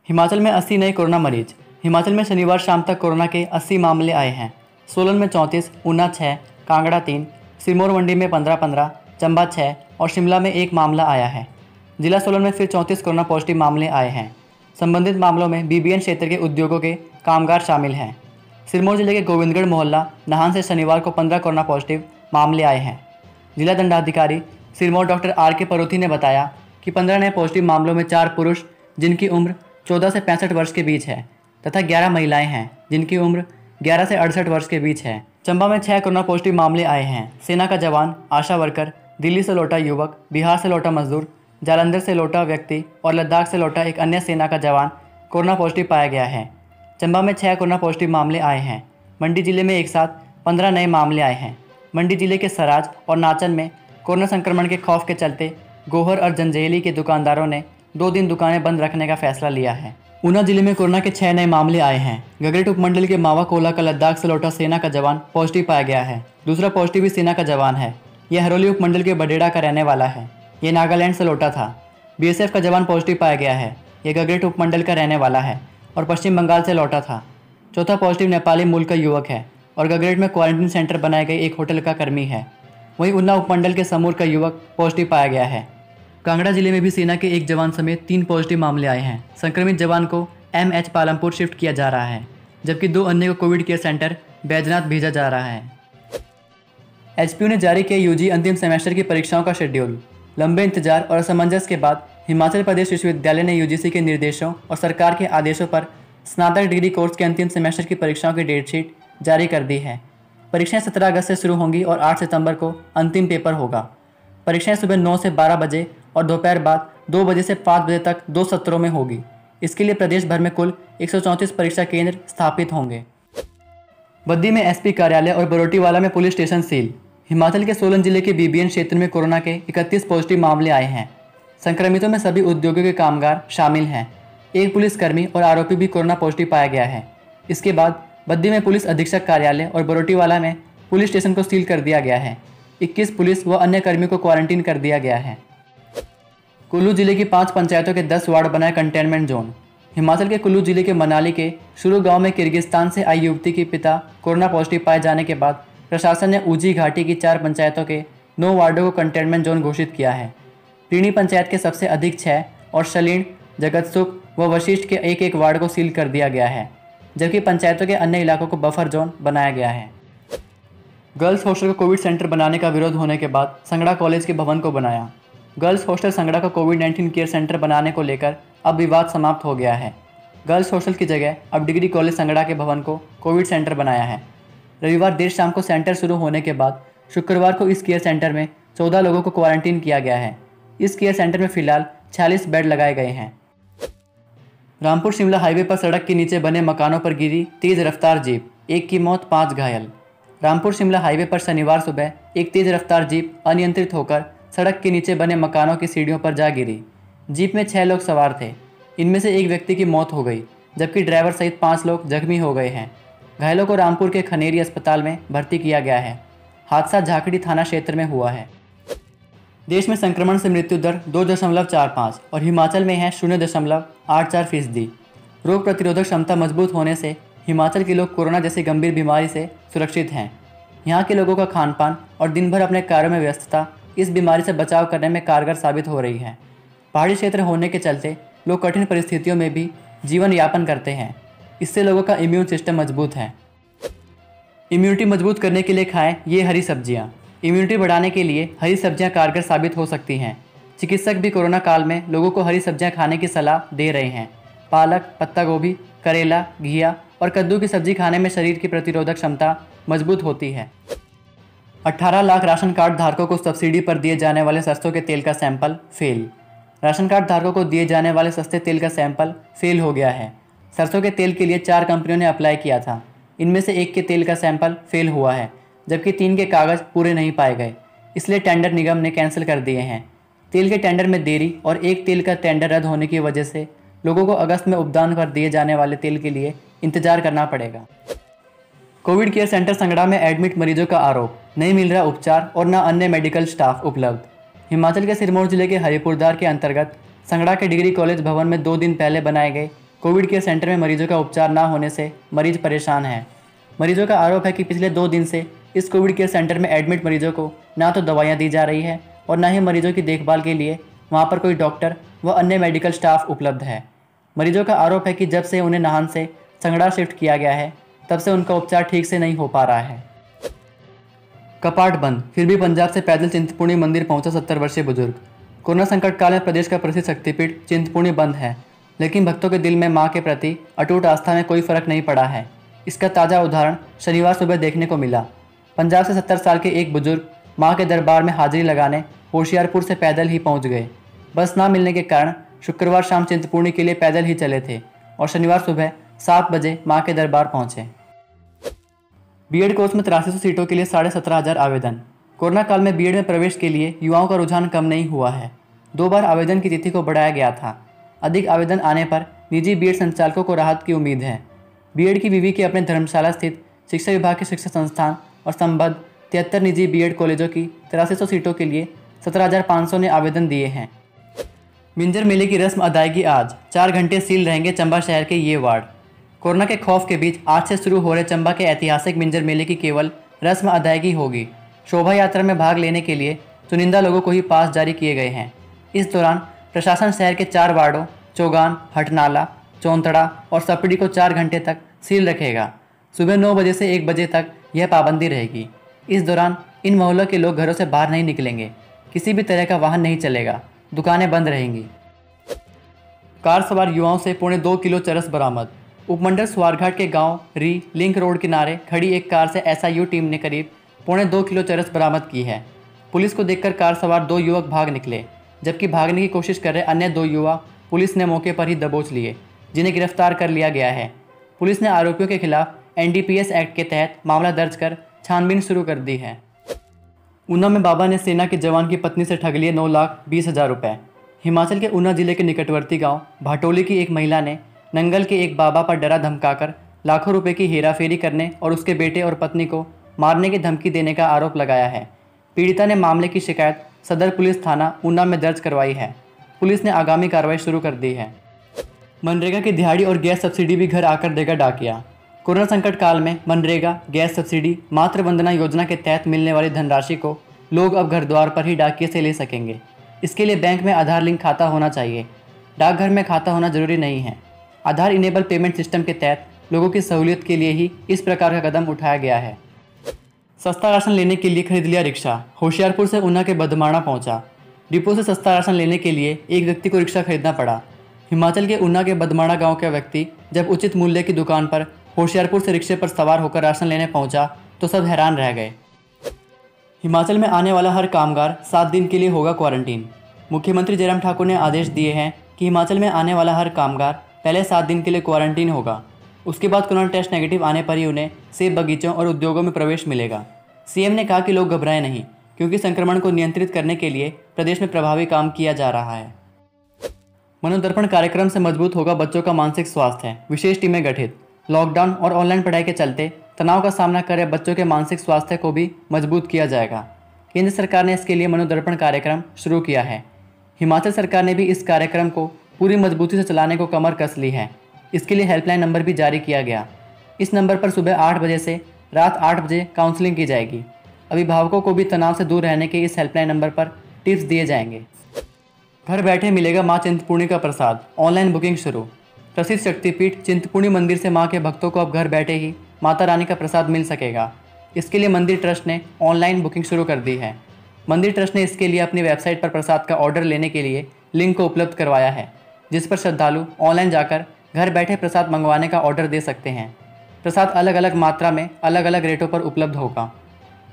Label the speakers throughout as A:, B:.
A: हिमाचल में 80 नए कोरोना मरीज। हिमाचल में शनिवार शाम तक कोरोना के 80 मामले आए हैं। सोलन में 34, ऊना 6, कांगड़ा 3, सिरमौर मंडी में 15-15, चंबा 6 और शिमला में 1 मामला आया है। जिला सोलन में फिर 34 कोरोना पॉजिटिव मामले आए हैं। संबंधित मामलों में बीबीएन क्षेत्र के उद्योगों के कामगार शामिल हैं। सिरमौर जिले के गोविंदगढ़ मोहल्ला नाहन से शनिवार को 15 कोरोना पॉजिटिव मामले आए हैं। जिला दंडाधिकारी सिरमौर डॉक्टर आर के परूथी ने बताया कि 15 नए पॉजिटिव मामलों में 4 पुरुष जिनकी उम्र 14 से 65 वर्ष के बीच है तथा 11 महिलाएं हैं जिनकी उम्र 11 से 68 वर्ष के बीच है। चंबा में 6 कोरोना पॉजिटिव मामले आए हैं। सेना का जवान, आशा वर्कर, दिल्ली से लौटा युवक, बिहार से लौटा मजदूर, जालंधर से लौटा व्यक्ति और लद्दाख से लौटा एक अन्य सेना का जवान कोरोना पॉजिटिव पाया गया है। चंबा में 6 कोरोना पॉजिटिव मामले आए हैं। मंडी जिले में एक साथ 15 नए मामले आए हैं। मंडी जिले के सराज और नाचन में कोरोना संक्रमण के खौफ के चलते गोहर और जंजैली के दुकानदारों ने 2 दिन दुकानें बंद रखने का फैसला लिया है। ऊना जिले में कोरोना के 6 नए मामले आए हैं। गगरेट उपमंडल के मावा कोला का लद्दाख से लौटा सेना का जवान पॉजिटिव पाया गया है। दूसरा पॉजिटिव भी सेना का जवान है। यह हरोली उपमंडल के बडेड़ा का रहने वाला है। यह नागालैंड से लौटा था। बीएसएफ का जवान पॉजिटिव पाया गया है। यह गगरेट उपमंडल का रहने वाला है और पश्चिम बंगाल से लौटा था। चौथा पॉजिटिव नेपाली मूल का युवक है और गगरेट में क्वारंटीन सेंटर बनाए गए एक होटल का कर्मी है। वहीं उन्ना उपमंडल के समूर का युवक पॉजिटिव पाया गया है। कांगड़ा जिले में भी सेना के एक जवान समेत 3 पॉजिटिव मामले आए हैं। संक्रमित जवान को एमएच पालमपुर शिफ्ट किया जा रहा है, जबकि 2 अन्य को कोविड केयर सेंटर बैजनाथ भेजा जा रहा है। एचपीयू ने जारी किया यूजी अंतिम सेमेस्टर की परीक्षाओं का शेड्यूल। लंबे इंतजार और असमंजस के बाद हिमाचल प्रदेश विश्वविद्यालय ने यूजीसी के निर्देशों और सरकार के आदेशों पर स्नातक डिग्री कोर्स के अंतिम सेमेस्टर की परीक्षाओं की डेटशीट जारी कर दी है। परीक्षाएं 17 अगस्त से शुरू होंगी और 8 सितंबर को अंतिम पेपर होगा। परीक्षाएं सुबह 9 से 12 बजे और दोपहर बाद 2 बजे से 5 बजे तक 2 सत्रों में होगी। इसके लिए प्रदेश भर में कुल 134 परीक्षा केंद्र स्थापित होंगे। बद्दी में एसपी कार्यालय और बरोटीवाला में पुलिस स्टेशन सील। हिमाचल के सोलन जिले के बीबीएन क्षेत्र में कोरोना के 31 पॉजिटिव मामले आए हैं। संक्रमितों में सभी उद्योगों के कामगार शामिल हैं। एक पुलिसकर्मी और आरोपी भी कोरोना पॉजिटिव पाया गया है। इसके बाद बद्दी में पुलिस अधीक्षक कार्यालय और बरोटीवाला में पुलिस स्टेशन को सील कर दिया गया है। 21 पुलिस व अन्य कर्मियों को क्वारंटीन कर दिया गया है। कुल्लू जिले की 5 पंचायतों के 10 वार्ड बनाए कंटेनमेंट जोन। हिमाचल के कुल्लू जिले के मनाली के शुरू गांव में किर्गिस्तान से आई युवती की पिता कोरोना पॉजिटिव पाए जाने के बाद प्रशासन ने ऊजी घाटी की 4 पंचायतों के 9 वार्डों को कंटेनमेंट जोन घोषित किया है। प्रीणी पंचायत के सबसे अधिक 6 और शलीण, जगतसुख व वशिष्ठ के एक वार्ड को सील कर दिया गया है, जबकि पंचायतों के अन्य इलाकों को बफर जोन बनाया गया है। गर्ल्स हॉस्टल को कोविड सेंटर बनाने का विरोध होने के बाद संगड़ा कॉलेज के भवन को बनाया। गर्ल्स हॉस्टल संगड़ा का कोविड-19 केयर सेंटर बनाने को लेकर अब विवाद समाप्त हो गया है। गर्ल्स हॉस्टल की जगह अब डिग्री कॉलेज संगड़ा के भवन को कोविड सेंटर बनाया है। रविवार देर शाम को सेंटर शुरू होने के बाद शुक्रवार को इस केयर सेंटर में 14 लोगों को क्वारंटीन किया गया है। इस केयर सेंटर में फिलहाल 46 बेड लगाए गए हैं। रामपुर शिमला हाईवे पर सड़क के नीचे बने मकानों पर गिरी तेज रफ्तार जीप, 1 की मौत 5 घायल। रामपुर शिमला हाईवे पर शनिवार सुबह एक तेज रफ्तार जीप अनियंत्रित होकर सड़क के नीचे बने मकानों की सीढ़ियों पर जा गिरी। जीप में 6 लोग सवार थे। इनमें से एक व्यक्ति की मौत हो गई, जबकि ड्राइवर सहित 5 लोग जख्मी हो गए हैं। घायलों को रामपुर के खनेरी अस्पताल में भर्ती किया गया है। हादसा झाकड़ी थाना क्षेत्र में हुआ है। देश में संक्रमण से मृत्यु दर 2.45 और हिमाचल में है 0.84%। रोग प्रतिरोधक क्षमता मजबूत होने से हिमाचल के लोग कोरोना जैसी गंभीर बीमारी से सुरक्षित हैं। यहाँ के लोगों का खान पान और दिन भर अपने कार्यों में व्यस्तता इस बीमारी से बचाव करने में कारगर साबित हो रही है। पहाड़ी क्षेत्र होने के चलते लोग कठिन परिस्थितियों में भी जीवन यापन करते हैं। इससे लोगों का इम्यून सिस्टम मजबूत है। इम्यूनिटी मजबूत करने के लिए खाएं ये हरी सब्जियां। इम्यूनिटी बढ़ाने के लिए हरी सब्जियां कारगर साबित हो सकती हैं। चिकित्सक भी कोरोना काल में लोगों को हरी सब्जियां खाने की सलाह दे रहे हैं। पालक, पत्ता गोभी, करेला, घिया और कद्दू की सब्जी खाने में शरीर की प्रतिरोधक क्षमता मजबूत होती है। 18 लाख राशन कार्ड धारकों को सब्सिडी पर दिए जाने वाले सरसों के तेल का सैंपल फेल। राशन कार्ड धारकों को दिए जाने वाले सस्ते तेल का सैंपल फेल हो गया है। सरसों के तेल के लिए 4 कंपनियों ने अप्लाई किया था। इनमें से एक के तेल का सैंपल फेल हुआ है, जबकि 3 के कागज़ पूरे नहीं पाए गए। इसलिए टेंडर निगम ने कैंसिल कर दिए हैं। तेल के टेंडर में देरी और एक तेल का टेंडर रद्द होने की वजह से लोगों को अगस्त में उपदान पर दिए जाने वाले तेल के लिए इंतजार करना पड़ेगा। कोविड केयर सेंटर संगड़ा में एडमिट मरीजों का आरोप, नहीं मिल रहा उपचार और न अन्य मेडिकल स्टाफ उपलब्ध। हिमाचल के सिरमौर जिले के हरिपुरदार के अंतर्गत संगड़ा के डिग्री कॉलेज भवन में 2 दिन पहले बनाए गए कोविड केयर सेंटर में मरीजों का उपचार न होने से मरीज परेशान हैं। मरीजों का आरोप है कि पिछले 2 दिन से इस कोविड केयर सेंटर में एडमिट मरीजों को ना तो दवाइयाँ दी जा रही है और न ही मरीजों की देखभाल के लिए वहाँ पर कोई डॉक्टर व अन्य मेडिकल स्टाफ उपलब्ध है। मरीजों का आरोप है कि जब से उन्हें नाहन से संगड़ा शिफ्ट किया गया है तब से उनका उपचार ठीक से नहीं हो पा रहा है। कपाट बंद, फिर भी पंजाब से पैदल चिंतपूर्णी मंदिर पहुंचा 70 वर्षीय बुजुर्ग। कोरोना संकट काल में प्रदेश का प्रसिद्ध शक्तिपीठ चिंतपूर्णी बंद है, लेकिन भक्तों के दिल में मां के प्रति अटूट आस्था में कोई फर्क नहीं पड़ा है। इसका ताज़ा उदाहरण शनिवार सुबह देखने को मिला। पंजाब से 70 साल के एक बुजुर्ग मां के दरबार में हाजिरी लगाने होशियारपुर से पैदल ही पहुंच गए। बस ना मिलने के कारण शुक्रवार शाम चिंतपूर्णी के लिए पैदल ही चले थे और शनिवार सुबह 7 बजे मां के दरबार पहुंचे। बीएड कोर्स में 8300 सीटों के लिए 17,500 आवेदन। कोरोना काल में बीएड में प्रवेश के लिए युवाओं का रुझान कम नहीं हुआ है। 2 बार आवेदन की तिथि को बढ़ाया गया था। अधिक आवेदन आने पर निजी बीएड संचालकों को राहत की उम्मीद है। बीएड की विवि के अपने धर्मशाला स्थित शिक्षा विभाग के शिक्षा संस्थान और संबद्ध 73 निजी बीएड कॉलेजों की 8300 सीटों के लिए 17,500 ने आवेदन दिए हैं। मिंजर मेले की रस्म अदायगी आज 4 घंटे सील रहेंगे चंबा शहर के ये वार्ड। कोरोना के खौफ के बीच आज से शुरू हो रहे चंबा के ऐतिहासिक मिंजर मेले की केवल रस्म अदायगी होगी। शोभा यात्रा में भाग लेने के लिए चुनिंदा लोगों को ही पास जारी किए गए हैं। इस दौरान प्रशासन शहर के 4 वार्डों चौगान, हटनाला, चौंतड़ा और सपड़ी को 4 घंटे तक सील रखेगा। सुबह 9 बजे से 1 बजे तक यह पाबंदी रहेगी। इस दौरान इन मोहल्लों के लोग घरों से बाहर नहीं निकलेंगे। किसी भी तरह का वाहन नहीं चलेगा। दुकानें बंद रहेंगी। कार सवार युवाओं से 2.25 किलो चरस बरामद। उपमंडल स्वारघाट के गांव री लिंक रोड किनारे खड़ी एक कार से एसआईयू टीम ने करीब 2.25 किलो चरस बरामद की है। पुलिस को देखकर कार सवार 2 युवक भाग निकले, जबकि भागने की कोशिश कर रहे अन्य 2 युवा पुलिस ने मौके पर ही दबोच लिए, जिन्हें गिरफ्तार कर लिया गया है। पुलिस ने आरोपियों के खिलाफ एनडीपीएस एक्ट के तहत मामला दर्ज कर छानबीन शुरू कर दी है। ऊना में बाबा ने सेना के जवान की पत्नी से ठग लिए 9,20,000 रुपये। हिमाचल के ऊना जिले के निकटवर्ती गांव भाटोली की एक महिला ने नंगल के एक बाबा पर डरा धमकाकर लाखों रुपए की हेराफेरी करने और उसके बेटे और पत्नी को मारने की धमकी देने का आरोप लगाया है। पीड़िता ने मामले की शिकायत सदर पुलिस थाना ऊना में दर्ज करवाई है। पुलिस ने आगामी कार्रवाई शुरू कर दी है। मनरेगा की दिहाड़ी और गैस सब्सिडी भी घर आकर देगा डाकिया। कोरोना संकट काल में मनरेगा, गैस सब्सिडी, मातृ वंदना योजना के तहत मिलने वाली धनराशि को लोग अब घर द्वार पर ही डाकिए से ले सकेंगे। इसके लिए बैंक में आधार लिंक खाता होना चाहिए। डाकघर में खाता होना जरूरी नहीं है। आधार इनेबल पेमेंट सिस्टम के तहत लोगों की सहूलियत के लिए ही इस प्रकार का कदम उठाया गया है। सस्ता राशन लेने के लिए खरीद लिया रिक्शा। होशियारपुर से ऊना के बदमाणा पहुंचा। डिपो से सस्ता राशन लेने के लिए एक व्यक्ति को रिक्शा खरीदना पड़ा। हिमाचल के ऊना के बदमाणा गांव का व्यक्ति जब उचित मूल्य की दुकान पर होशियारपुर से रिक्शे पर सवार होकर राशन लेने पहुंचा तो सब हैरान रह गए। हिमाचल में आने वाला हर कामगार 7 दिन के लिए होगा क्वारंटीन। मुख्यमंत्री जयराम ठाकुर ने आदेश दिए हैं कि हिमाचल में आने वाला हर कामगार पहले 7 दिन के लिए क्वारंटीन होगा। उसके बाद कोरोना टेस्ट नेगेटिव आने पर ही उन्हें सेब बगीचों और उद्योगों में प्रवेश मिलेगा। सीएम ने कहा कि लोग घबराएं नहीं, क्योंकि संक्रमण को नियंत्रित करने के लिए प्रदेश में प्रभावी काम किया जा रहा है। मनोदर्पण कार्यक्रम से मजबूत होगा बच्चों का मानसिक स्वास्थ्य। विशेष टीमें गठित। लॉकडाउन और ऑनलाइन पढ़ाई के चलते तनाव का सामना कर रहे बच्चों के मानसिक स्वास्थ्य को भी मजबूत किया जाएगा। केंद्र सरकार ने इसके लिए मनोदर्पण कार्यक्रम शुरू किया है। हिमाचल सरकार ने भी इस कार्यक्रम को पूरी मजबूती से चलाने को कमर कस ली है। इसके लिए हेल्पलाइन नंबर भी जारी किया गया। इस नंबर पर सुबह 8 बजे से रात 8 बजे काउंसलिंग की जाएगी। अभिभावकों को भी तनाव से दूर रहने के इस हेल्पलाइन नंबर पर टिप्स दिए जाएंगे। घर बैठे मिलेगा मां चिंतपूर्णी का प्रसाद। ऑनलाइन बुकिंग शुरू। प्रसिद्ध शक्तिपीठ चिंतपूर्णी मंदिर से मां के भक्तों को अब घर बैठे ही माता रानी का प्रसाद मिल सकेगा। इसके लिए मंदिर ट्रस्ट ने ऑनलाइन बुकिंग शुरू कर दी है। मंदिर ट्रस्ट ने इसके लिए अपनी वेबसाइट पर प्रसाद का ऑर्डर लेने के लिए लिंक को उपलब्ध करवाया है, जिस पर श्रद्धालु ऑनलाइन जाकर घर बैठे प्रसाद मंगवाने का ऑर्डर दे सकते हैं। प्रसाद अलग अलग मात्रा में अलग अलग रेटों पर उपलब्ध होगा।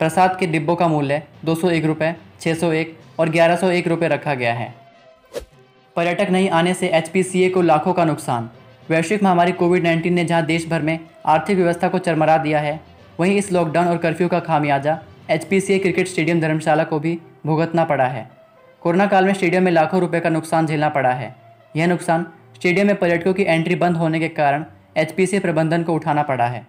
A: प्रसाद के डिब्बों का मूल्य 201 रुपये, 601 और 1101 रुपये रखा गया है। पर्यटक नहीं आने से एचपीसीए को लाखों का नुकसान। वैश्विक महामारी कोविड-19 ने जहां देश भर में आर्थिक व्यवस्था को चरमरा दिया है, वहीं इस लॉकडाउन और कर्फ्यू का खामियाजा एचपीसीए क्रिकेट स्टेडियम धर्मशाला को भी भुगतना पड़ा है। कोरोना काल में स्टेडियम में लाखों रुपए का नुकसान झेलना पड़ा है। यह नुकसान स्टेडियम में पर्यटकों की एंट्री बंद होने के कारण एचपीसीए प्रबंधन को उठाना पड़ा है।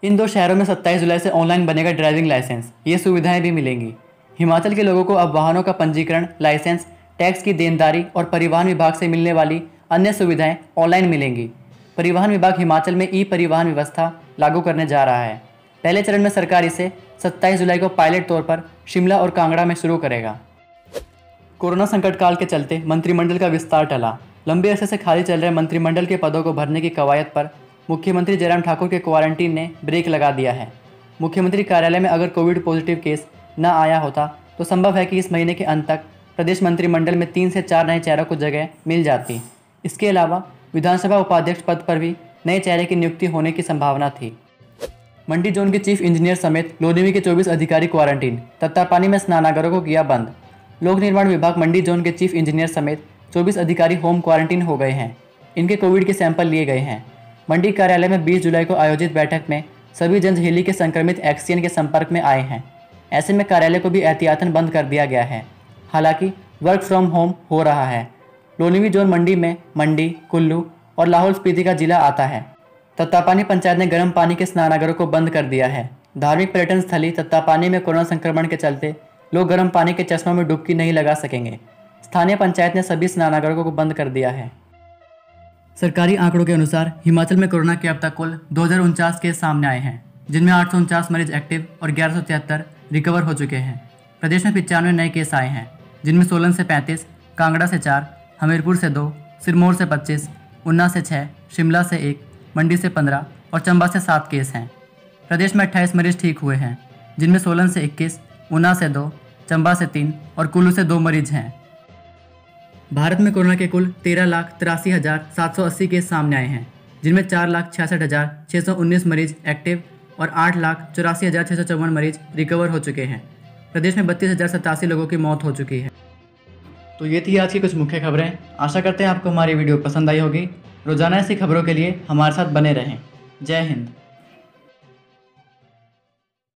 A: इन 2 शहरों में 27 जुलाई से ऑनलाइन बनेगा ड्राइविंग लाइसेंस। ये सुविधाएं भी मिलेंगी। हिमाचल के लोगों को अब वाहनों का पंजीकरण, लाइसेंस, टैक्स की देनदारी और परिवहन विभाग से मिलने वाली अन्य सुविधाएं ऑनलाइन मिलेंगी। परिवहन विभाग हिमाचल में ई परिवहन व्यवस्था लागू करने जा रहा है। पहले चरण में सरकार इसे 27 जुलाई को पायलट तौर पर शिमला और कांगड़ा में शुरू करेगा। कोरोना संकट काल के चलते मंत्रिमंडल का विस्तार टला। लंबे अरसे से खाली चल रहे मंत्रिमंडल के पदों को भरने की कवायद पर मुख्यमंत्री जयराम ठाकुर के क्वारंटीन ने ब्रेक लगा दिया है। मुख्यमंत्री कार्यालय में अगर कोविड पॉजिटिव केस न आया होता तो संभव है कि इस महीने के अंत तक प्रदेश मंत्रिमंडल में 3 से 4 नए चेहरों को जगह मिल जाती। इसके अलावा विधानसभा उपाध्यक्ष पद पर भी नए चेहरे की नियुक्ति होने की संभावना थी। मंडी जोन के चीफ इंजीनियर समेत लोनिवी के 24 अधिकारी क्वारंटीन। तत्तापानी में स्नानागारों को किया बंद। लोक निर्माण विभाग मंडी जोन के चीफ इंजीनियर समेत 24 अधिकारी होम क्वारंटीन हो गए हैं। इनके कोविड के सैंपल लिए गए हैं। मंडी कार्यालय में 20 जुलाई को आयोजित बैठक में सभी जन झेली के संक्रमित एक्सचेंज के संपर्क में आए हैं। ऐसे में कार्यालय को भी एहतियातन बंद कर दिया गया है। हालांकि वर्क फ्रॉम होम हो रहा है। लोनिवी जोन मंडी में मंडी, कुल्लू और लाहौल स्पीति का जिला आता है। तत्तापानी पंचायत ने गर्म पानी के स्नानागारों को बंद कर दिया है। धार्मिक पर्यटन स्थली तत्तापानी में कोरोना संक्रमण के चलते लोग गर्म पानी के चश्मों में डुबकी नहीं लगा सकेंगे। स्थानीय पंचायत ने सभी स्नानागारों को बंद कर दिया है। सरकारी आंकड़ों के अनुसार हिमाचल में कोरोना के अब तक कुल 2049 केस सामने आए हैं, जिनमें 849 मरीज एक्टिव और 1173 रिकवर हो चुके हैं। प्रदेश में 95 नए केस आए हैं, जिनमें सोलन से 35, कांगड़ा से 4, हमीरपुर से 2, सिरमौर से 25, ऊना से 6, शिमला से 1, मंडी से 15 और चंबा से 7 केस हैं। प्रदेश में 28 मरीज ठीक हुए हैं, जिनमें सोलन से 21, ऊना से 2, चंबा से 3 और कुल्लू से 2 मरीज हैं। भारत में कोरोना के कुल 13,83,780 केस सामने आए हैं, जिनमें 4,66,619 मरीज एक्टिव और 8,84,654 मरीज रिकवर हो चुके हैं। प्रदेश में 32,087 लोगों की मौत हो चुकी है। तो ये थी आज की कुछ मुख्य खबरें। आशा करते हैं आपको हमारी वीडियो पसंद आई होगी। रोजाना ऐसी खबरों के लिए हमारे साथ बने रहें। जय हिंद।